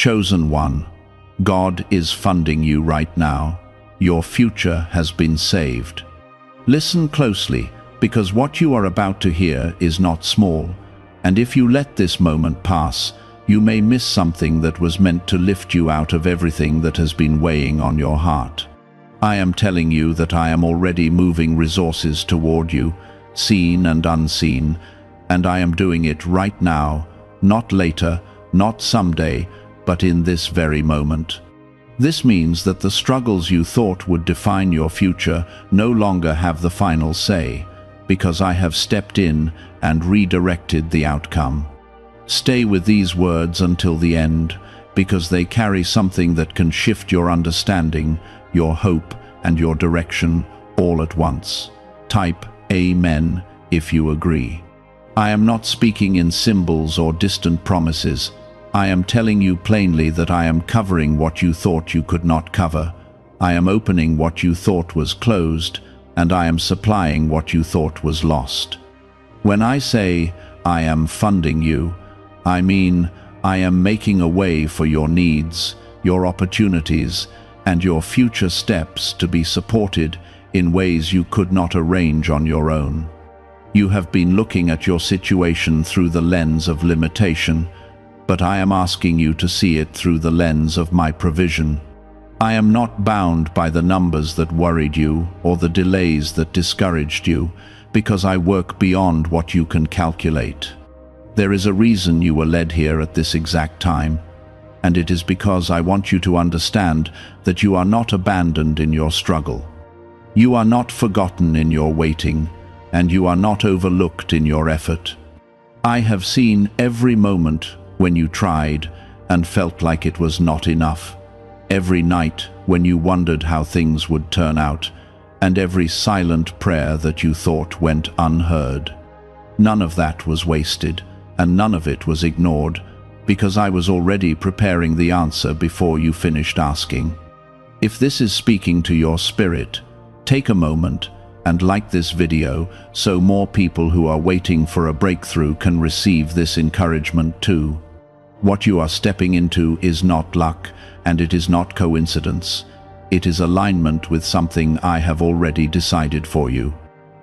Chosen one, God is funding you right now. Your future has been saved. Listen closely, because what you are about to hear is not small, and if you let this moment pass, you may miss something that was meant to lift you out of everything that has been weighing on your heart. I am telling you that I am already moving resources toward you, seen and unseen, and I am doing it right now, not later, not someday, but in this very moment. This means that the struggles you thought would define your future no longer have the final say, because I have stepped in and redirected the outcome. Stay with these words until the end, because they carry something that can shift your understanding, your hope, and your direction all at once. Type Amen if you agree. I am not speaking in symbols or distant promises. I am telling you plainly that I am covering what you thought you could not cover. I am opening what you thought was closed, and I am supplying what you thought was lost. When I say, I am funding you, I mean, I am making a way for your needs, your opportunities, and your future steps to be supported in ways you could not arrange on your own. You have been looking at your situation through the lens of limitation, but I am asking you to see it through the lens of my provision. I am not bound by the numbers that worried you or the delays that discouraged you, because I work beyond what you can calculate. There is a reason you were led here at this exact time, and it is because I want you to understand that you are not abandoned in your struggle. You are not forgotten in your waiting, and you are not overlooked in your effort. I have seen every moment when you tried and felt like it was not enough, every night when you wondered how things would turn out, and every silent prayer that you thought went unheard. None of that was wasted, and none of it was ignored, because I was already preparing the answer before you finished asking. If this is speaking to your spirit, take a moment and like this video so more people who are waiting for a breakthrough can receive this encouragement too. What you are stepping into is not luck, and it is not coincidence. It is alignment with something I have already decided for you.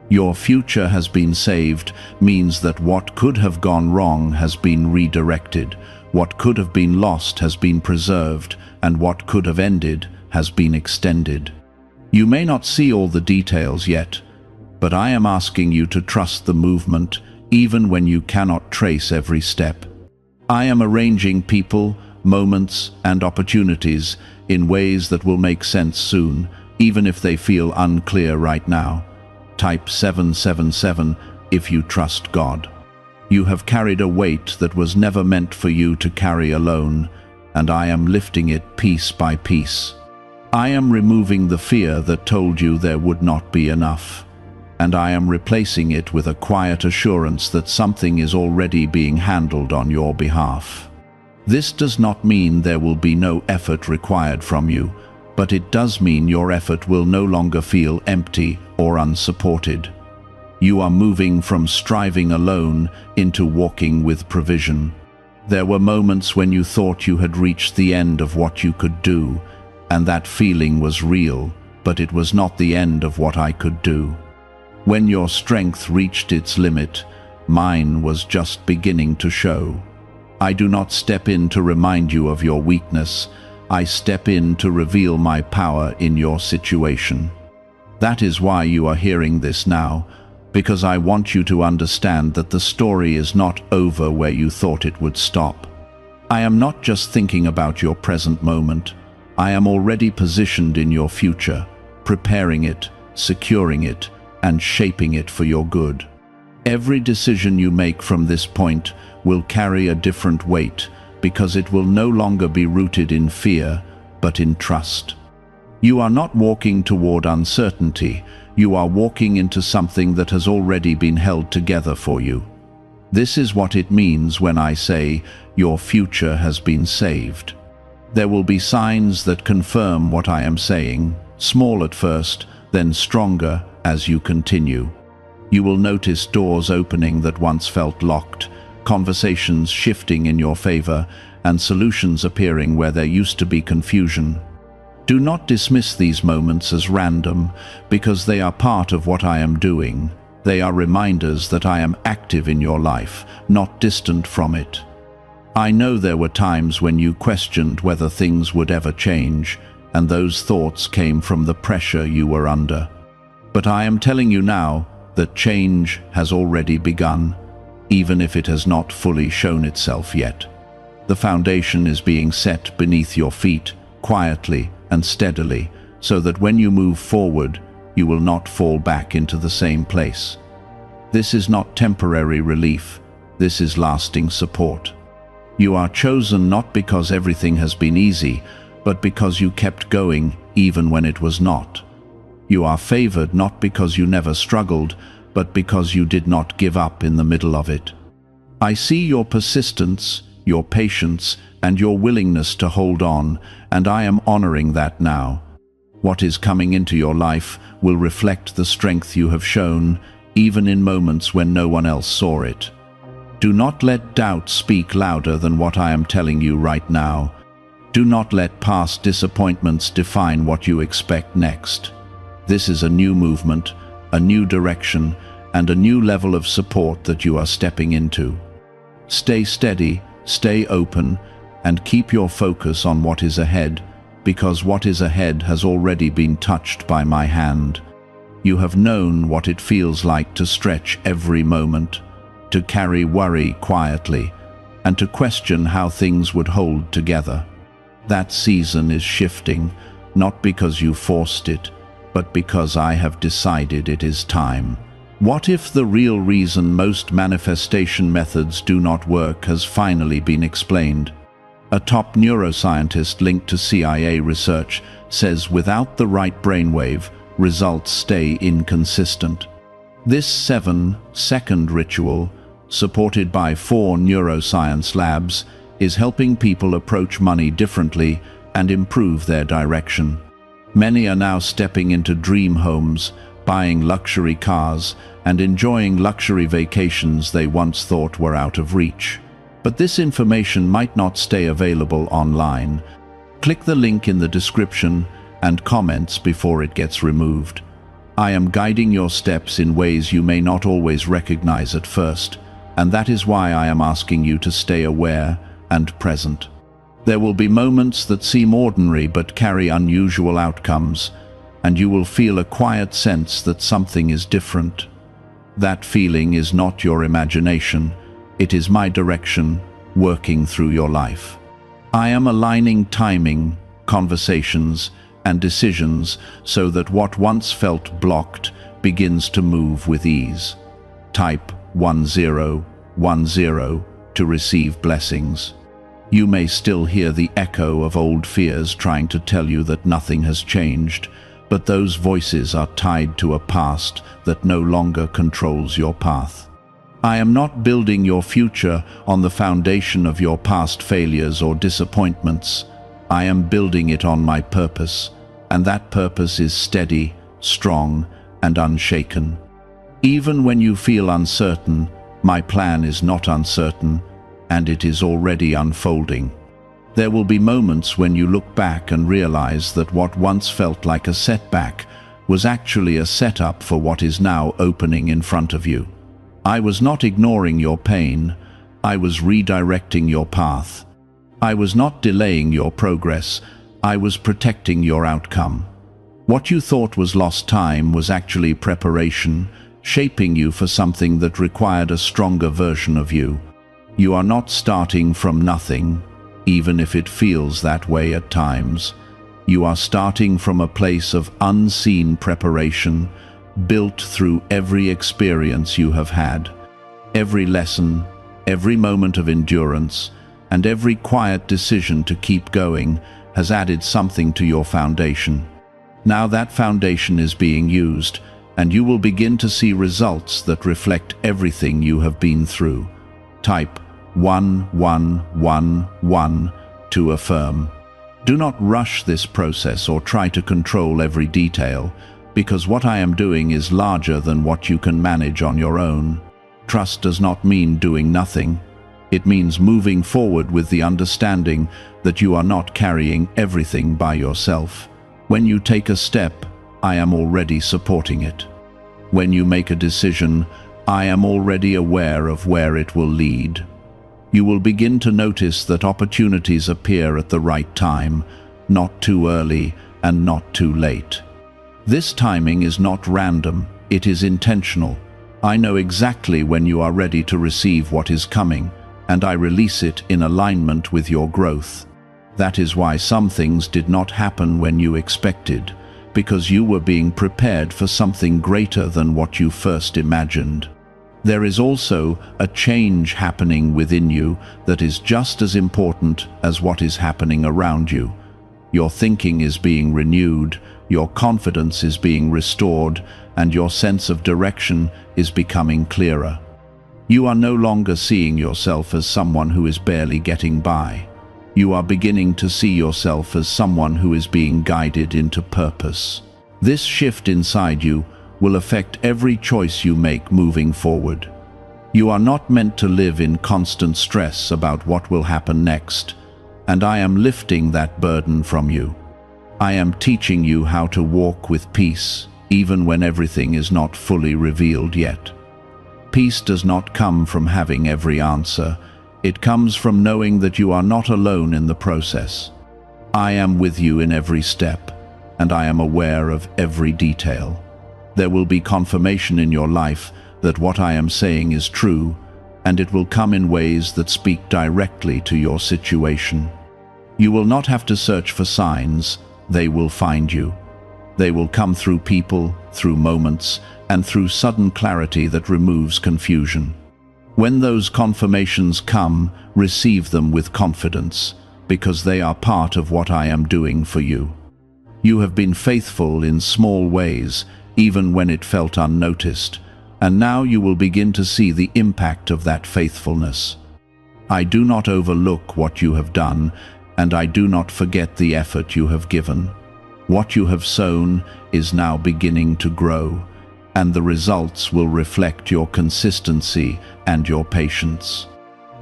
Your future has been saved means that what could have gone wrong has been redirected, what could have been lost has been preserved, and what could have ended has been extended. You may not see all the details yet, but I am asking you to trust the movement, even when you cannot trace every step. I am arranging people, moments, and opportunities in ways that will make sense soon, even if they feel unclear right now. Type 777 if you trust God. You have carried a weight that was never meant for you to carry alone, and I am lifting it piece by piece. I am removing the fear that told you there would not be enough, and I am replacing it with a quiet assurance that something is already being handled on your behalf. This does not mean there will be no effort required from you, but it does mean your effort will no longer feel empty or unsupported. You are moving from striving alone into walking with provision. There were moments when you thought you had reached the end of what you could do, and that feeling was real, but it was not the end of what I could do. When your strength reached its limit, mine was just beginning to show. I do not step in to remind you of your weakness. I step in to reveal my power in your situation. That is why you are hearing this now, because I want you to understand that the story is not over where you thought it would stop. I am not just thinking about your present moment. I am already positioned in your future, preparing it, securing it, and shaping it for your good. Every decision you make from this point will carry a different weight, because it will no longer be rooted in fear, but in trust. You are not walking toward uncertainty. You are walking into something that has already been held together for you. This is what it means when I say your future has been saved. There will be signs that confirm what I am saying, small at first, then stronger as you continue. You will notice doors opening that once felt locked, conversations shifting in your favor, and solutions appearing where there used to be confusion. Do not dismiss these moments as random, because they are part of what I am doing. They are reminders that I am active in your life, not distant from it. I know there were times when you questioned whether things would ever change, and those thoughts came from the pressure you were under. But I am telling you now that change has already begun, even if it has not fully shown itself yet. The foundation is being set beneath your feet, quietly and steadily, so that when you move forward, you will not fall back into the same place. This is not temporary relief, this is lasting support. You are chosen not because everything has been easy, but because you kept going even when it was not. You are favored not because you never struggled, but because you did not give up in the middle of it. I see your persistence, your patience, and your willingness to hold on, and I am honoring that now. What is coming into your life will reflect the strength you have shown, even in moments when no one else saw it. Do not let doubt speak louder than what I am telling you right now. Do not let past disappointments define what you expect next. This is a new movement, a new direction, and a new level of support that you are stepping into. Stay steady, stay open, and keep your focus on what is ahead, because what is ahead has already been touched by my hand. You have known what it feels like to stretch every moment, to carry worry quietly, and to question how things would hold together. That season is shifting, not because you forced it, but because I have decided it is time. What if the real reason most manifestation methods do not work has finally been explained? A top neuroscientist linked to CIA research says without the right brainwave, results stay inconsistent. This 7-second ritual, supported by 4 neuroscience labs, is helping people approach money differently and improve their direction. Many are now stepping into dream homes, buying luxury cars, and enjoying luxury vacations they once thought were out of reach. But this information might not stay available online. Click the link in the description and comments before it gets removed. I am guiding your steps in ways you may not always recognize at first, and that is why I am asking you to stay aware and present. There will be moments that seem ordinary but carry unusual outcomes, and you will feel a quiet sense that something is different. That feeling is not your imagination, it is my direction working through your life. I am aligning timing, conversations, and decisions so that what once felt blocked begins to move with ease. Type 1010 to receive blessings. You may still hear the echo of old fears trying to tell you that nothing has changed, but those voices are tied to a past that no longer controls your path. I am not building your future on the foundation of your past failures or disappointments. I am building it on my purpose, and that purpose is steady, strong, and unshaken. Even when you feel uncertain, my plan is not uncertain, and it is already unfolding. There will be moments when you look back and realize that what once felt like a setback was actually a setup for what is now opening in front of you. I was not ignoring your pain, I was redirecting your path. I was not delaying your progress, I was protecting your outcome. What you thought was lost time was actually preparation, shaping you for something that required a stronger version of you. You are not starting from nothing, even if it feels that way at times. You are starting from a place of unseen preparation, built through every experience you have had. Every lesson, every moment of endurance, and every quiet decision to keep going has added something to your foundation. Now that foundation is being used, and you will begin to see results that reflect everything you have been through. Type 1111 to affirm. Do not rush this process or try to control every detail, because what I am doing is larger than what you can manage on your own. Trust does not mean doing nothing. It means moving forward with the understanding that you are not carrying everything by yourself. When you take a step, I am already supporting it. When you make a decision, I am already aware of where it will lead. You will begin to notice that opportunities appear at the right time, not too early and not too late. This timing is not random, it is intentional. I know exactly when you are ready to receive what is coming, and I release it in alignment with your growth. That is why some things did not happen when you expected, because you were being prepared for something greater than what you first imagined. There is also a change happening within you that is just as important as what is happening around you. Your thinking is being renewed, your confidence is being restored, and your sense of direction is becoming clearer. You are no longer seeing yourself as someone who is barely getting by. You are beginning to see yourself as someone who is being guided into purpose. This shift inside you will affect every choice you make moving forward. You are not meant to live in constant stress about what will happen next, and I am lifting that burden from you. I am teaching you how to walk with peace, even when everything is not fully revealed yet. Peace does not come from having every answer. It comes from knowing that you are not alone in the process. I am with you in every step, and I am aware of every detail. There will be confirmation in your life that what I am saying is true, and it will come in ways that speak directly to your situation. You will not have to search for signs, they will find you. They will come through people, through moments, and through sudden clarity that removes confusion. When those confirmations come, receive them with confidence, because they are part of what I am doing for you. You have been faithful in small ways, even when it felt unnoticed, and now you will begin to see the impact of that faithfulness. I do not overlook what you have done, and I do not forget the effort you have given. What you have sown is now beginning to grow, and the results will reflect your consistency and your patience.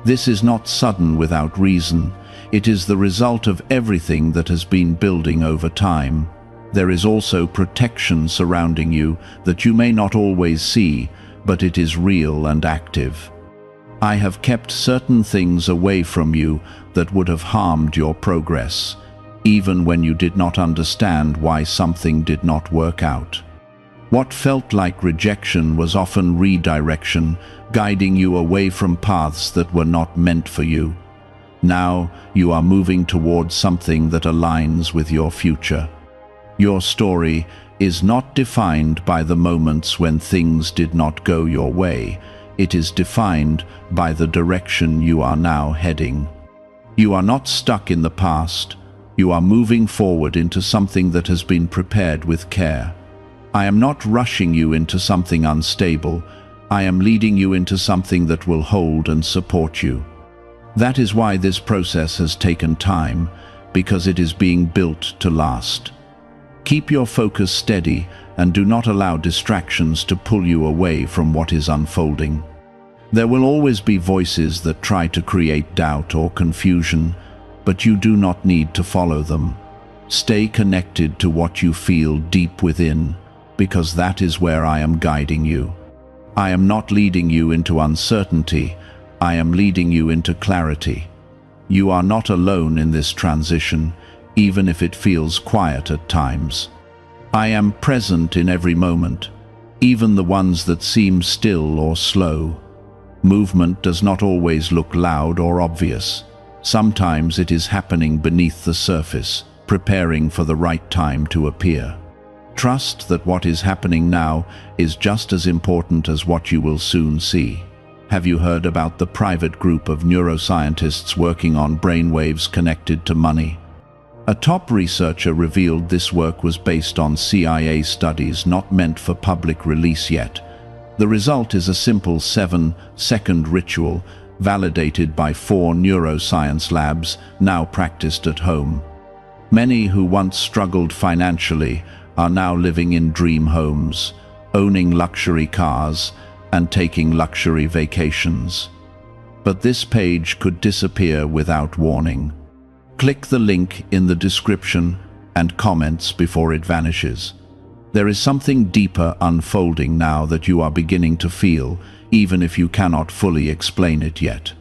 This is not sudden without reason. It is the result of everything that has been building over time. There is also protection surrounding you that you may not always see, but it is real and active. I have kept certain things away from you that would have harmed your progress, even when you did not understand why something did not work out. What felt like rejection was often redirection, guiding you away from paths that were not meant for you. Now you are moving towards something that aligns with your future. Your story is not defined by the moments when things did not go your way. It is defined by the direction you are now heading. You are not stuck in the past. You are moving forward into something that has been prepared with care. I am not rushing you into something unstable. I am leading you into something that will hold and support you. That is why this process has taken time, because it is being built to last. Keep your focus steady and do not allow distractions to pull you away from what is unfolding. There will always be voices that try to create doubt or confusion, but you do not need to follow them. Stay connected to what you feel deep within, because that is where I am guiding you. I am not leading you into uncertainty. I am leading you into clarity. You are not alone in this transition, even if it feels quiet at times. I am present in every moment, even the ones that seem still or slow. Movement does not always look loud or obvious. Sometimes it is happening beneath the surface, preparing for the right time to appear. Trust that what is happening now is just as important as what you will soon see. Have you heard about the private group of neuroscientists working on brainwaves connected to money? A top researcher revealed this work was based on CIA studies not meant for public release yet. The result is a simple 7-second ritual validated by 4 neuroscience labs now practiced at home. Many who once struggled financially are now living in dream homes, owning luxury cars, and taking luxury vacations. but this page could disappear without warning. Click the link in the description and comments before it vanishes. There is something deeper unfolding now that you are beginning to feel, even if you cannot fully explain it yet.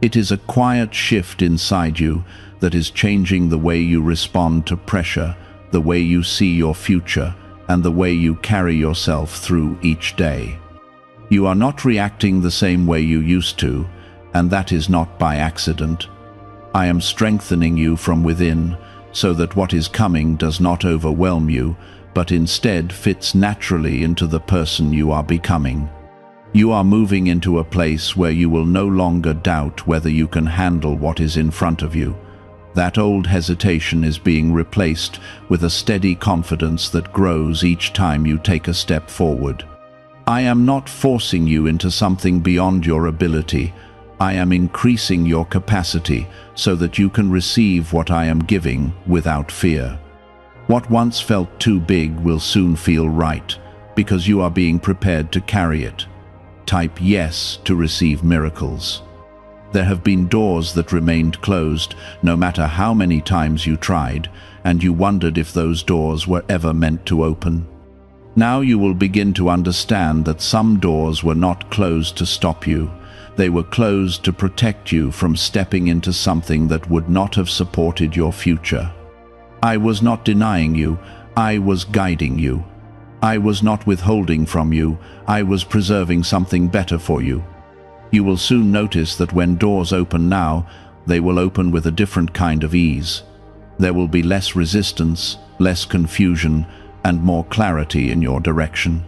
It is a quiet shift inside you that is changing the way you respond to pressure, the way you see your future, and the way you carry yourself through each day. You are not reacting the same way you used to, and that is not by accident. I am strengthening you from within so that what is coming does not overwhelm you, but instead fits naturally into the person you are becoming. You are moving into a place where you will no longer doubt whether you can handle what is in front of you. That old hesitation is being replaced with a steady confidence that grows each time you take a step forward. I am not forcing you into something beyond your ability. I am increasing your capacity so that you can receive what I am giving without fear. What once felt too big will soon feel right, because you are being prepared to carry it. Type yes to receive miracles. There have been doors that remained closed, no matter how many times you tried, and you wondered if those doors were ever meant to open. Now you will begin to understand that some doors were not closed to stop you. They were closed to protect you from stepping into something that would not have supported your future. I was not denying you, I was guiding you. I was not withholding from you, I was preserving something better for you. You will soon notice that when doors open now, they will open with a different kind of ease. There will be less resistance, less confusion, and more clarity in your direction.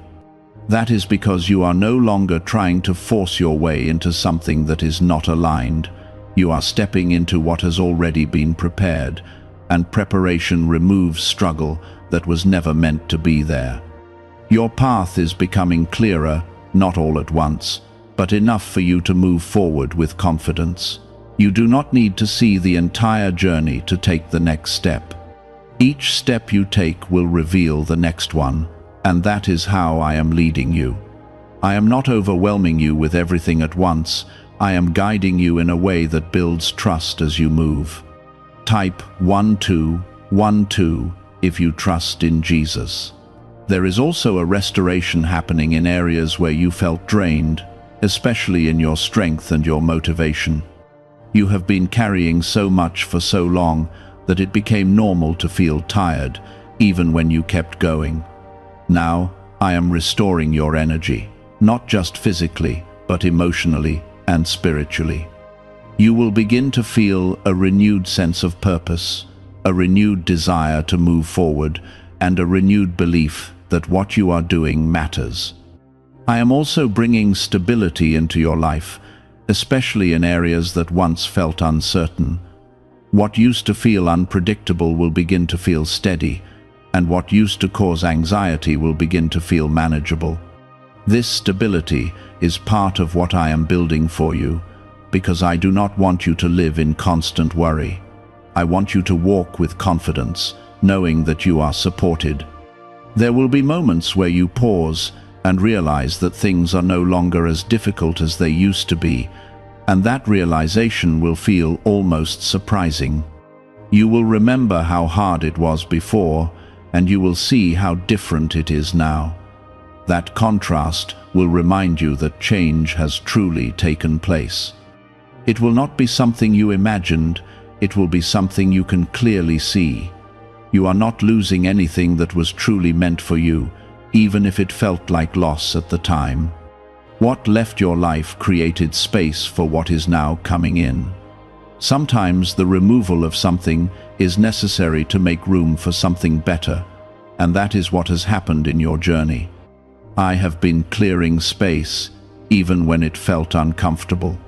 That is because you are no longer trying to force your way into something that is not aligned. You are stepping into what has already been prepared, and preparation removes struggle that was never meant to be there. Your path is becoming clearer, not all at once, but enough for you to move forward with confidence. You do not need to see the entire journey to take the next step. Each step you take will reveal the next one, and that is how I am leading you. I am not overwhelming you with everything at once. I am guiding you in a way that builds trust as you move. Type 1212 if you trust in Jesus. There is also a restoration happening in areas where you felt drained, especially in your strength and your motivation. You have been carrying so much for so long that it became normal to feel tired, even when you kept going. Now, I am restoring your energy, not just physically, but emotionally and spiritually. You will begin to feel a renewed sense of purpose, a renewed desire to move forward, and a renewed belief that what you are doing matters. I am also bringing stability into your life, especially in areas that once felt uncertain. What used to feel unpredictable will begin to feel steady, and what used to cause anxiety will begin to feel manageable. This stability is part of what I am building for you, because I do not want you to live in constant worry. I want you to walk with confidence, knowing that you are supported. There will be moments where you pause and realize that things are no longer as difficult as they used to be, and that realization will feel almost surprising. You will remember how hard it was before, and you will see how different it is now. That contrast will remind you that change has truly taken place. It will not be something you imagined, it will be something you can clearly see. You are not losing anything that was truly meant for you, even if it felt like loss at the time. What left your life created space for what is now coming in. Sometimes the removal of something is necessary to make room for something better, and that is what has happened in your journey. I have been clearing space, even when it felt uncomfortable.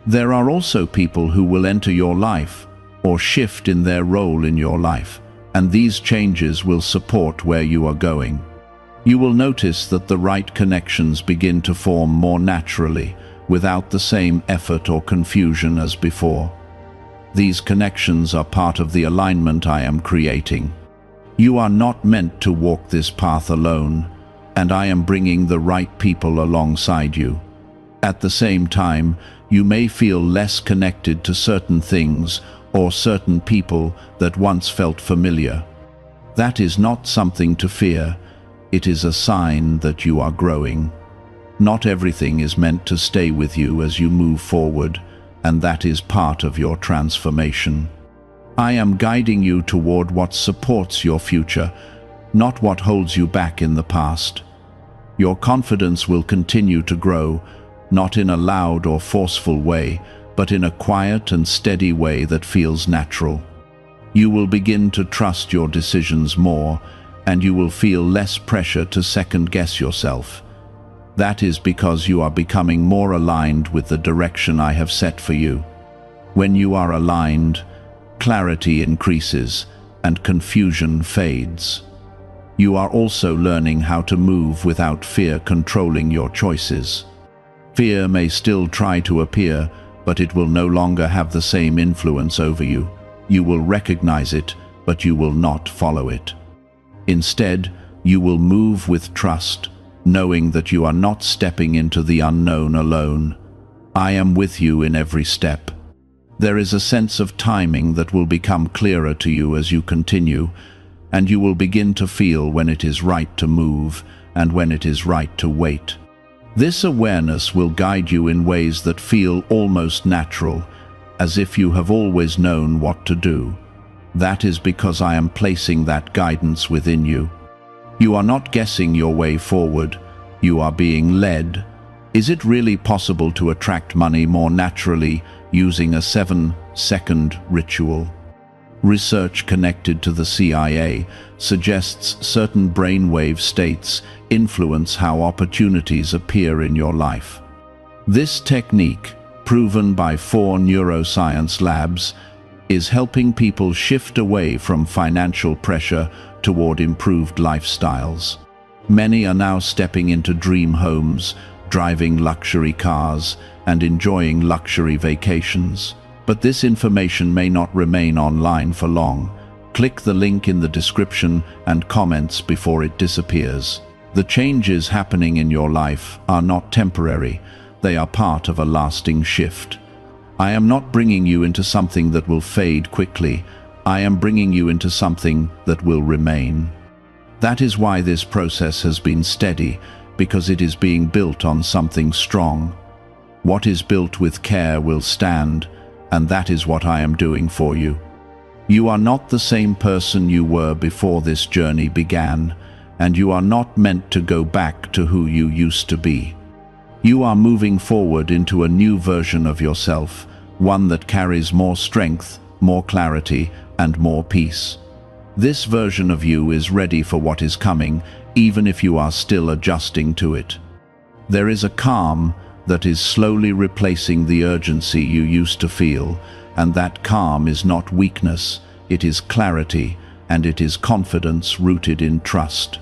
There are also people who will enter your life, or shift in their role in your life, and these changes will support where you are going. You will notice that the right connections begin to form more naturally, without the same effort or confusion as before. These connections are part of the alignment I am creating. You are not meant to walk this path alone, and I am bringing the right people alongside you. At the same time, You may feel less connected to certain things or certain people that once felt familiar. That is not something to fear. It is a sign that you are growing. Not everything is meant to stay with you as you move forward, and that is part of your transformation. I am guiding you toward what supports your future, not what holds you back in the past. Your confidence will continue to grow, not in a loud or forceful way, but in a quiet and steady way that feels natural. You will begin to trust your decisions more, and you will feel less pressure to second-guess yourself. That is because you are becoming more aligned with the direction I have set for you. When you are aligned, clarity increases and confusion fades. You are also learning how to move without fear controlling your choices. Fear may still try to appear, but it will no longer have the same influence over you. You will recognize it, but you will not follow it. Instead, you will move with trust, knowing that you are not stepping into the unknown alone. I am with you in every step. There is a sense of timing that will become clearer to you as you continue, and you will begin to feel when it is right to move and when it is right to wait. This awareness will guide you in ways that feel almost natural, as if you have always known what to do. That is because I am placing that guidance within you. You are not guessing your way forward, you are being led. Is it really possible to attract money more naturally using a 7-second ritual? Research connected to the CIA suggests certain brainwave states influence how opportunities appear in your life. This technique, proven by 4 neuroscience labs, is helping people shift away from financial pressure toward improved lifestyles. Many are now stepping into dream homes, driving luxury cars, and enjoying luxury vacations. But this information may not remain online for long. Click the link in the description and comments before it disappears. The changes happening in your life are not temporary, they are part of a lasting shift. I am not bringing you into something that will fade quickly. I am bringing you into something that will remain. That is why this process has been steady, because it is being built on something strong. What is built with care will stand, and that is what I am doing for you. You are not the same person you were before this journey began, and you are not meant to go back to who you used to be. You are moving forward into a new version of yourself, one that carries more strength, more clarity, and more peace. This version of you is ready for what is coming, even if you are still adjusting to it. There is a calm that is slowly replacing the urgency you used to feel, and that calm is not weakness, it is clarity, and it is confidence rooted in trust.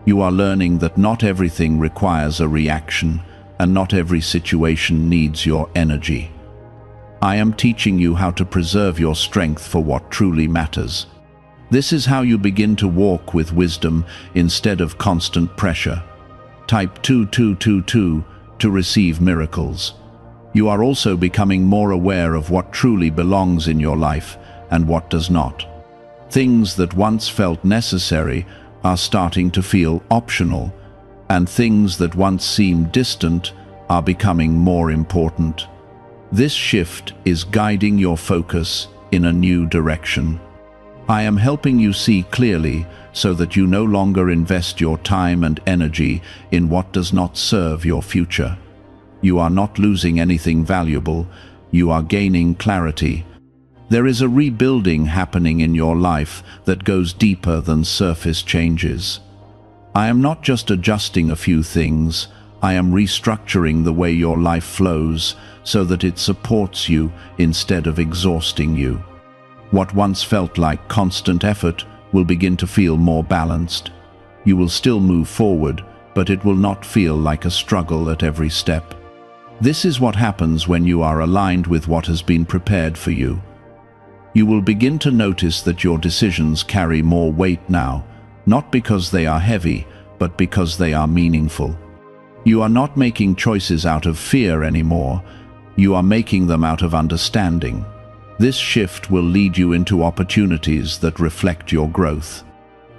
You are learning that not everything requires a reaction, and not every situation needs your energy. I am teaching you how to preserve your strength for what truly matters. This is how you begin to walk with wisdom instead of constant pressure. Type 2222 to receive miracles. You are also becoming more aware of what truly belongs in your life and what does not. Things that once felt necessary are starting to feel optional, and things that once seemed distant are becoming more important. This shift is guiding your focus in a new direction. I am helping you see clearly so that you no longer invest your time and energy in what does not serve your future. You are not losing anything valuable, you are gaining clarity. There is a rebuilding happening in your life that goes deeper than surface changes. I am not just adjusting a few things, I am restructuring the way your life flows so that it supports you instead of exhausting you. What once felt like constant effort will begin to feel more balanced. You will still move forward, but it will not feel like a struggle at every step. This is what happens when you are aligned with what has been prepared for you. You will begin to notice that your decisions carry more weight now, not because they are heavy, but because they are meaningful. You are not making choices out of fear anymore. You are making them out of understanding. This shift will lead you into opportunities that reflect your growth.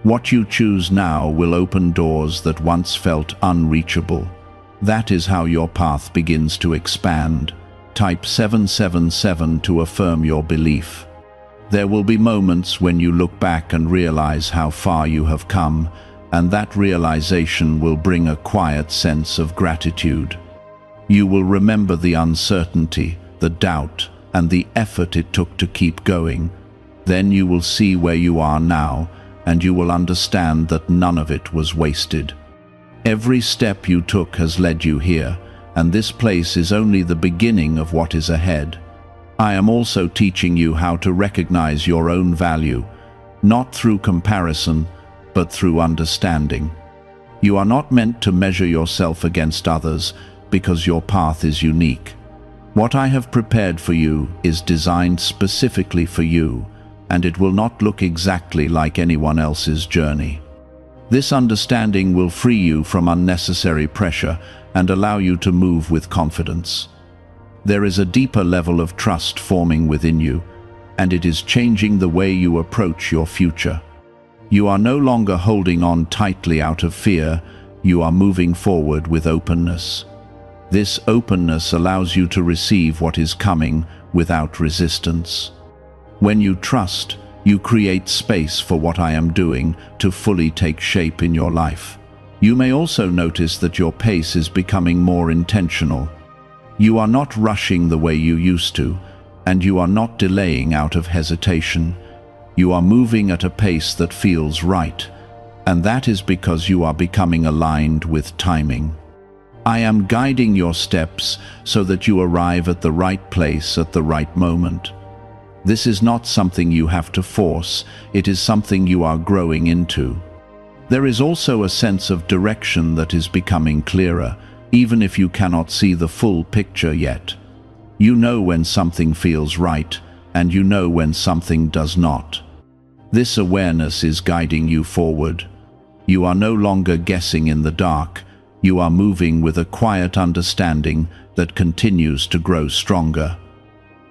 What you choose now will open doors that once felt unreachable. That is how your path begins to expand. Type 777 to affirm your belief. There will be moments when you look back and realize how far you have come, and that realization will bring a quiet sense of gratitude. You will remember the uncertainty, the doubt, and the effort it took to keep going. Then you will see where you are now, and you will understand that none of it was wasted. Every step you took has led you here, and this place is only the beginning of what is ahead. I am also teaching you how to recognize your own value, not through comparison, but through understanding. You are not meant to measure yourself against others because your path is unique. What I have prepared for you is designed specifically for you, and it will not look exactly like anyone else's journey. This understanding will free you from unnecessary pressure and allow you to move with confidence. There is a deeper level of trust forming within you, and it is changing the way you approach your future. You are no longer holding on tightly out of fear, you are moving forward with openness. This openness allows you to receive what is coming without resistance. When you trust, you create space for what I am doing to fully take shape in your life. You may also notice that your pace is becoming more intentional. You are not rushing the way you used to, and you are not delaying out of hesitation. You are moving at a pace that feels right, and that is because you are becoming aligned with timing. I am guiding your steps so that you arrive at the right place at the right moment. This is not something you have to force, it is something you are growing into. There is also a sense of direction that is becoming clearer, even if you cannot see the full picture yet. You know when something feels right, and you know when something does not. This awareness is guiding you forward. You are no longer guessing in the dark, you are moving with a quiet understanding that continues to grow stronger.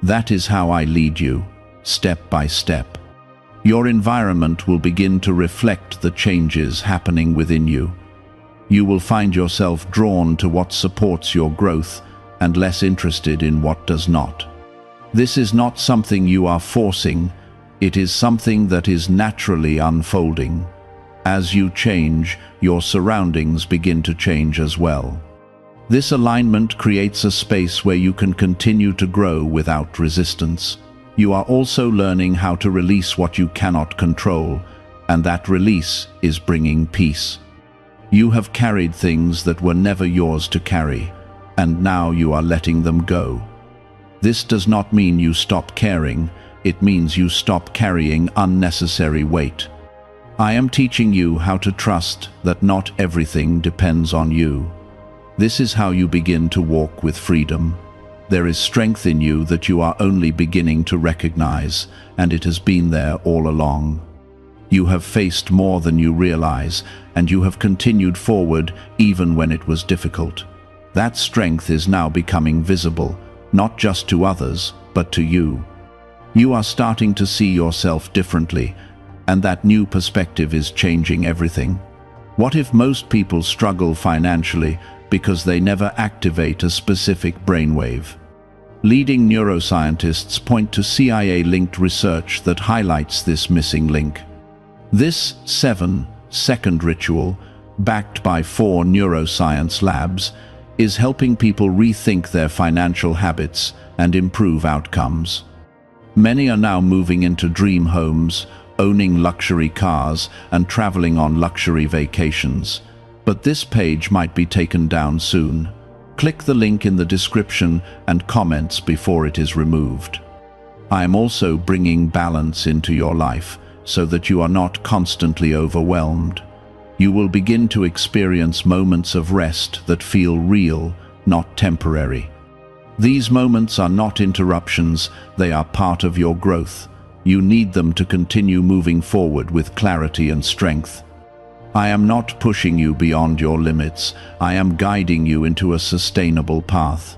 That is how I lead you, step by step. Your environment will begin to reflect the changes happening within you. You will find yourself drawn to what supports your growth and less interested in what does not. This is not something you are forcing, it is something that is naturally unfolding. As you change, your surroundings begin to change as well. This alignment creates a space where you can continue to grow without resistance. You are also learning how to release what you cannot control, and that release is bringing peace. You have carried things that were never yours to carry, and now you are letting them go. This does not mean you stop caring, it means you stop carrying unnecessary weight. I am teaching you how to trust that not everything depends on you. This is how you begin to walk with freedom. There is strength in you that you are only beginning to recognize, and it has been there all along. You have faced more than you realize, and you have continued forward even when it was difficult. That strength is now becoming visible, not just to others, but to you. You are starting to see yourself differently, and that new perspective is changing everything. What if most people struggle financially because they never activate a specific brainwave? Leading neuroscientists point to CIA-linked research that highlights this missing link. This 7-second ritual, backed by 4 neuroscience labs, is helping people rethink their financial habits and improve outcomes. Many are now moving into dream homes, owning luxury cars, and traveling on luxury vacations. But this page might be taken down soon. Click the link in the description and comments before it is removed. I am also bringing balance into your life so that you are not constantly overwhelmed. You will begin to experience moments of rest that feel real, not temporary. These moments are not interruptions, they are part of your growth. You need them to continue moving forward with clarity and strength. I am not pushing you beyond your limits, I am guiding you into a sustainable path.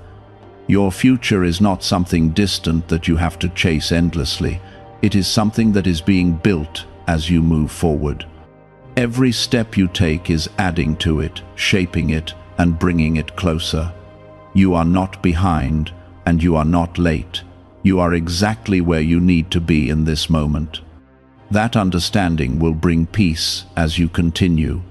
Your future is not something distant that you have to chase endlessly. It is something that is being built as you move forward. Every step you take is adding to it, shaping it, and bringing it closer. You are not behind, and you are not late. You are exactly where you need to be in this moment. That understanding will bring peace as you continue.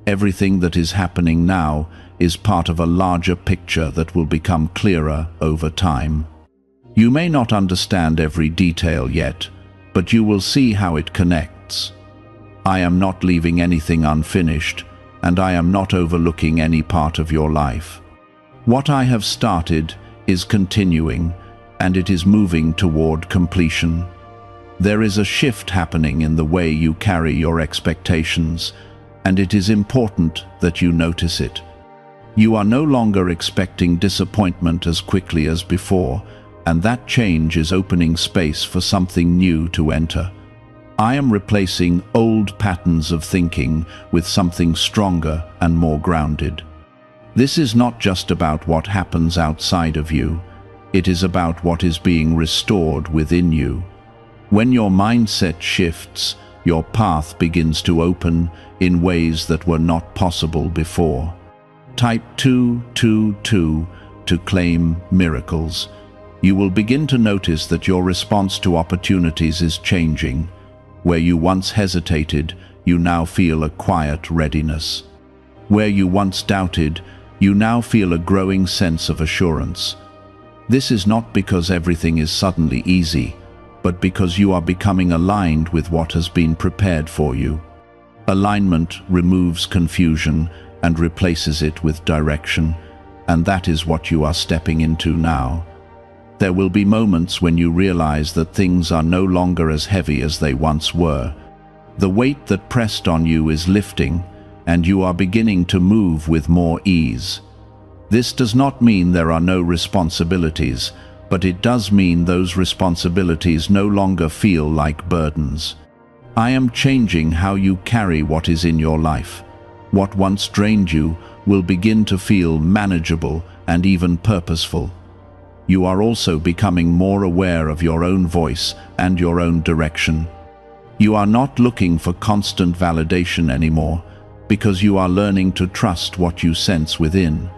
Everything that is happening now is part of a larger picture that will become clearer over time. You may not understand every detail yet, but you will see how it connects. I am not leaving anything unfinished, and I am not overlooking any part of your life. What I have started is continuing, and it is moving toward completion. There is a shift happening in the way you carry your expectations, and it is important that you notice it. You are no longer expecting disappointment as quickly as before, and that change is opening space for something new to enter. I am replacing old patterns of thinking with something stronger and more grounded. This is not just about what happens outside of you. It is about what is being restored within you. When your mindset shifts, your path begins to open in ways that were not possible before. Type 222 to claim miracles. You will begin to notice that your response to opportunities is changing. Where you once hesitated, you now feel a quiet readiness. Where you once doubted, you now feel a growing sense of assurance. This is not because everything is suddenly easy, but because you are becoming aligned with what has been prepared for you. Alignment removes confusion and replaces it with direction, and that is what you are stepping into now. There will be moments when you realize that things are no longer as heavy as they once were. The weight that pressed on you is lifting, and you are beginning to move with more ease. This does not mean there are no responsibilities, but it does mean those responsibilities no longer feel like burdens. I am changing how you carry what is in your life. What once drained you will begin to feel manageable and even purposeful. You are also becoming more aware of your own voice and your own direction. You are not looking for constant validation anymore, because you are learning to trust what you sense within.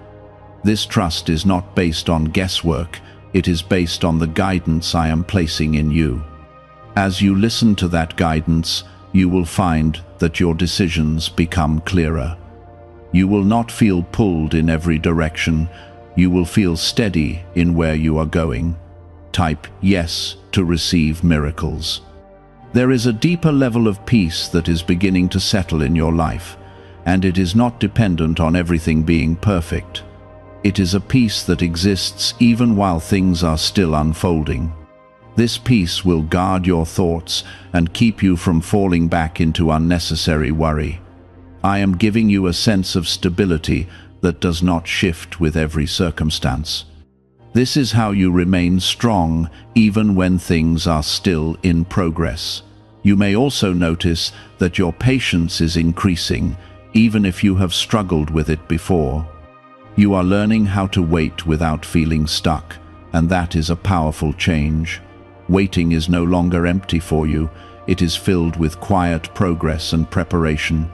This trust is not based on guesswork, it is based on the guidance I am placing in you. As you listen to that guidance, you will find that your decisions become clearer. You will not feel pulled in every direction, you will feel steady in where you are going. Type yes to receive miracles. There is a deeper level of peace that is beginning to settle in your life, and it is not dependent on everything being perfect. It is a peace that exists even while things are still unfolding. This peace will guard your thoughts and keep you from falling back into unnecessary worry. I am giving you a sense of stability that does not shift with every circumstance. This is how you remain strong even when things are still in progress. You may also notice that your patience is increasing, even if you have struggled with it before. You are learning how to wait without feeling stuck, and that is a powerful change. Waiting is no longer empty for you, it is filled with quiet progress and preparation.